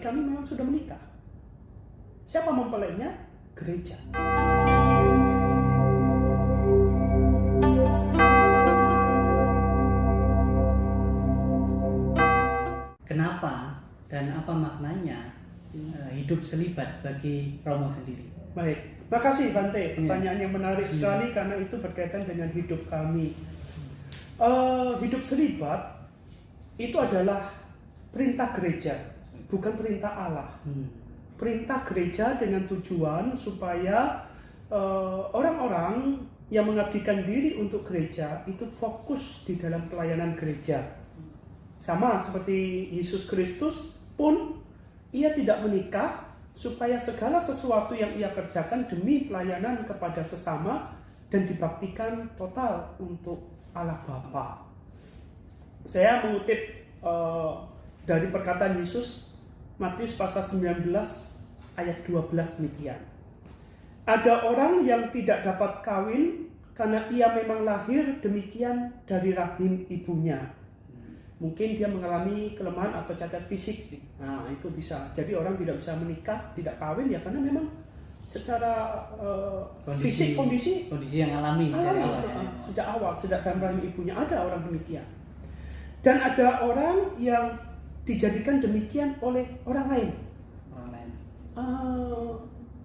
kami memang sudah menikah. Siapa mempelainya? Gereja. Kenapa dan apa maknanya hidup selibat bagi Romo sendiri? Baik, makasih Bante. Pertanyaan yang menarik sekali karena itu berkaitan dengan hidup kami. Hidup selibat itu adalah perintah gereja, bukan perintah Allah. Perintah gereja dengan tujuan supaya orang-orang yang mengabdikan diri untuk gereja itu fokus di dalam pelayanan gereja. Sama seperti Yesus Kristus pun, ia tidak menikah supaya segala sesuatu yang ia kerjakan demi pelayanan kepada sesama dan dibaktikan total untuk Allah Bapa. Saya mengutip dari perkataan Yesus, Matius pasal 19 ayat 12 demikian. Ada orang yang tidak dapat kawin karena ia memang lahir demikian dari rahim ibunya. Mungkin dia mengalami kelemahan atau cacat fisik. Nah, itu bisa. Jadi orang tidak bisa menikah, tidak kawin ya karena memang secara fisik kondisi yang alami dari awal. Sejak awal, sejak dalam rahim ibunya ada orang demikian. Dan ada orang yang dijadikan demikian oleh orang lain.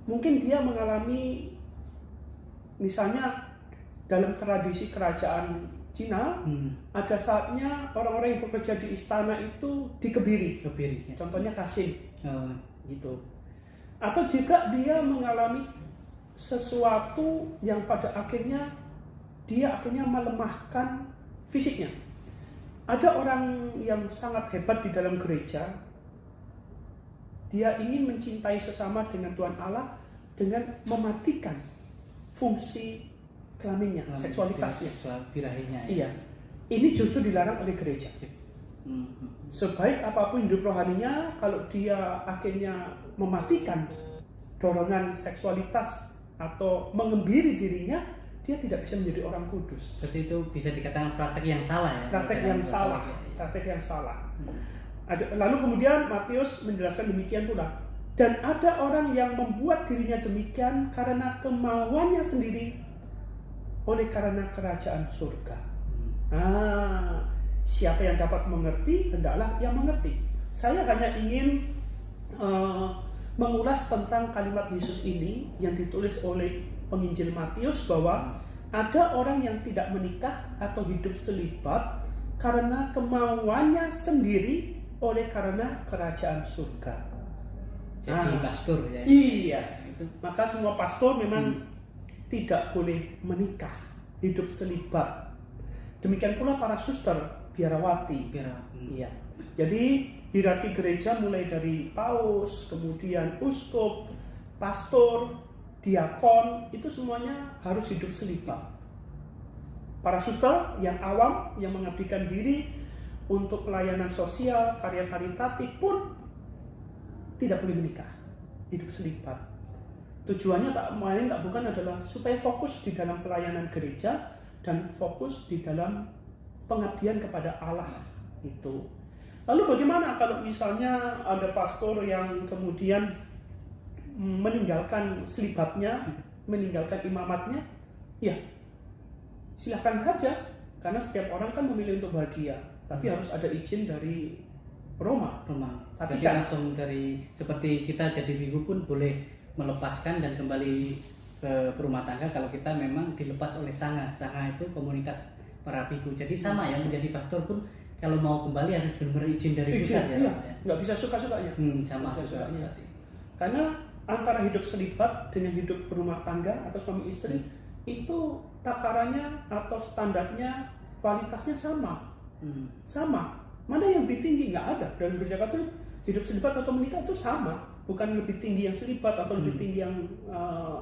Mungkin dia mengalami, misalnya dalam tradisi kerajaan Cina, ada saatnya orang-orang yang bekerja di istana itu dikebiri. Ya. Contohnya kasih, gitu. Atau juga dia mengalami sesuatu yang pada akhirnya dia akhirnya melemahkan fisiknya. Ada orang yang sangat hebat di dalam gereja. Dia ingin mencintai sesama dengan Tuhan Allah dengan mematikan fungsi kelaminnya, seksualitasnya, birahinya. Iya, ini justru dilarang oleh gereja. Sebaik apapun hidup rohaninya, kalau dia akhirnya mematikan dorongan seksualitas atau mengembiri dirinya, dia tidak bisa menjadi orang kudus. Berarti itu bisa dikatakan praktek yang salah ya? Praktek yang salah. Lalu kemudian Matius menjelaskan demikian pula. Dan ada orang yang membuat dirinya demikian karena kemauannya sendiri, oleh karena kerajaan surga. Siapa yang dapat mengerti, hendaklah yang mengerti. Saya hanya ingin mengulas tentang kalimat Yesus ini yang ditulis oleh penginjil Matius, bahwa ada orang yang tidak menikah atau hidup selibat karena kemauannya sendiri, oleh karena kerajaan surga. Jadi pastor ya? Iya. Maka semua pastor memang tidak boleh menikah, hidup selibat. Demikian pula para suster, biarawati. Iya. Jadi hierarki gereja mulai dari paus, kemudian uskup, pastor, diakon, itu semuanya harus hidup selibat. Para suster yang awam, yang mengabdikan diri untuk pelayanan sosial, karya karitatif pun tidak boleh menikah, hidup selibat. Tujuannya bukan adalah supaya fokus di dalam pelayanan gereja dan fokus di dalam pengabdian kepada Allah itu. Lalu bagaimana kalau misalnya ada pastor yang kemudian meninggalkan selibatnya, meninggalkan imamatnya? Ya, silahkan saja, karena setiap orang kan memilih untuk bahagia, tapi harus ada izin dari Roma. Jadi langsung dari seperti kita jadi biku pun boleh melepaskan dan kembali ke rumah tangga kalau kita memang dilepas oleh sangha. Sangha itu komunitas para biku. Jadi sama yang menjadi pastor pun kalau mau kembali harus benar-benar izin dari pusat ya. Iya. Nggak bisa suka-sukanya. Sama suka-sukanya. Karena antara hidup selibat dengan hidup berumah tangga atau suami istri itu takarannya atau standarnya, kualitasnya sama. Sama. Mana yang lebih tinggi? Nggak ada. Dan gereja Katolik hidup selibat atau menikah itu sama. Bukan lebih tinggi yang selibat atau lebih tinggi yang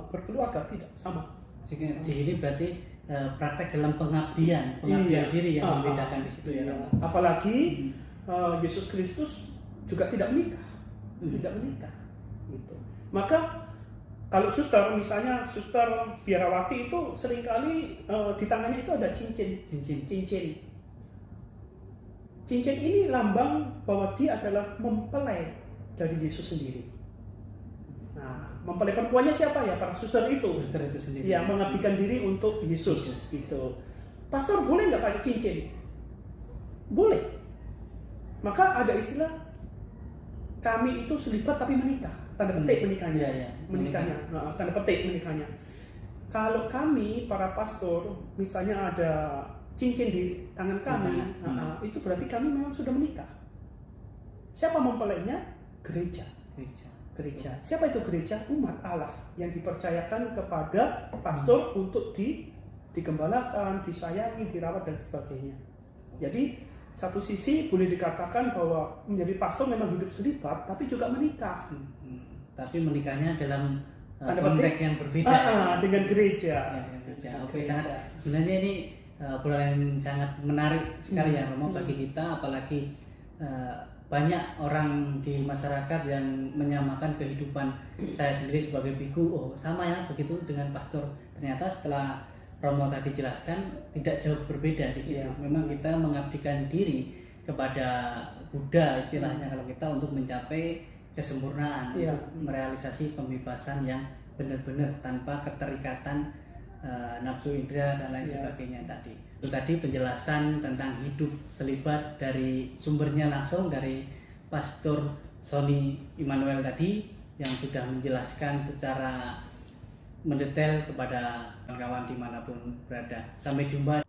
berkeluarga, tidak, sama. Di sini berarti praktek dalam pengabdian diri yang membedakan di situ ya. Apalagi Yesus Kristus juga tidak menikah, gitu. Maka kalau suster, misalnya suster biarawati itu seringkali di tangannya itu ada cincin. Cincin ini lambang bahwa dia adalah mempelai dari Yesus sendiri. Nah, mempelai perempuannya siapa ya? Para suster itu. Suster itu sendiri. Ya, mengabdikan diri untuk Yesus. Gitu. Pastor boleh nggak pakai cincin? Boleh. Maka ada istilah kami itu selibat tapi menikah. Tanda petik menikahnya. Iya, iya. Menikahnya. Nah, tanda petik menikahnya. Kalau kami para pastor misalnya ada cincin di tangan kami, itu berarti kami memang sudah menikah. Siapa mempelainya? Gereja. Gereja. Siapa itu gereja? Umat Allah yang dipercayakan kepada pastor untuk digembalakan, disayangi, dirawat dan sebagainya. Jadi satu sisi boleh dikatakan bahwa menjadi pastor memang hidup selibat, tapi juga menikah. Tapi menikahnya dalam Tanda konteks petik, yang berbeda. dengan gereja. Ya, Oke, sebenarnya ini obrolan sangat menarik sekali ya Romo bagi kita, apalagi banyak orang di masyarakat yang menyamakan kehidupan saya sendiri sebagai biku, oh sama ya begitu dengan pastor. Ternyata setelah Romo tadi jelaskan tidak jauh berbeda di situ. Memang kita mengabdikan diri kepada Buddha istilahnya kalau kita untuk mencapai kesempurnaan, untuk merealisasi pembebasan yang benar-benar tanpa keterikatan nafsu indera dan lain sebagainya tadi. Itu tadi penjelasan tentang hidup selibat dari sumbernya langsung dari Pastor Sony Immanuel tadi yang sudah menjelaskan secara mendetail kepada kawan-kawan dimanapun berada. Sampai jumpa.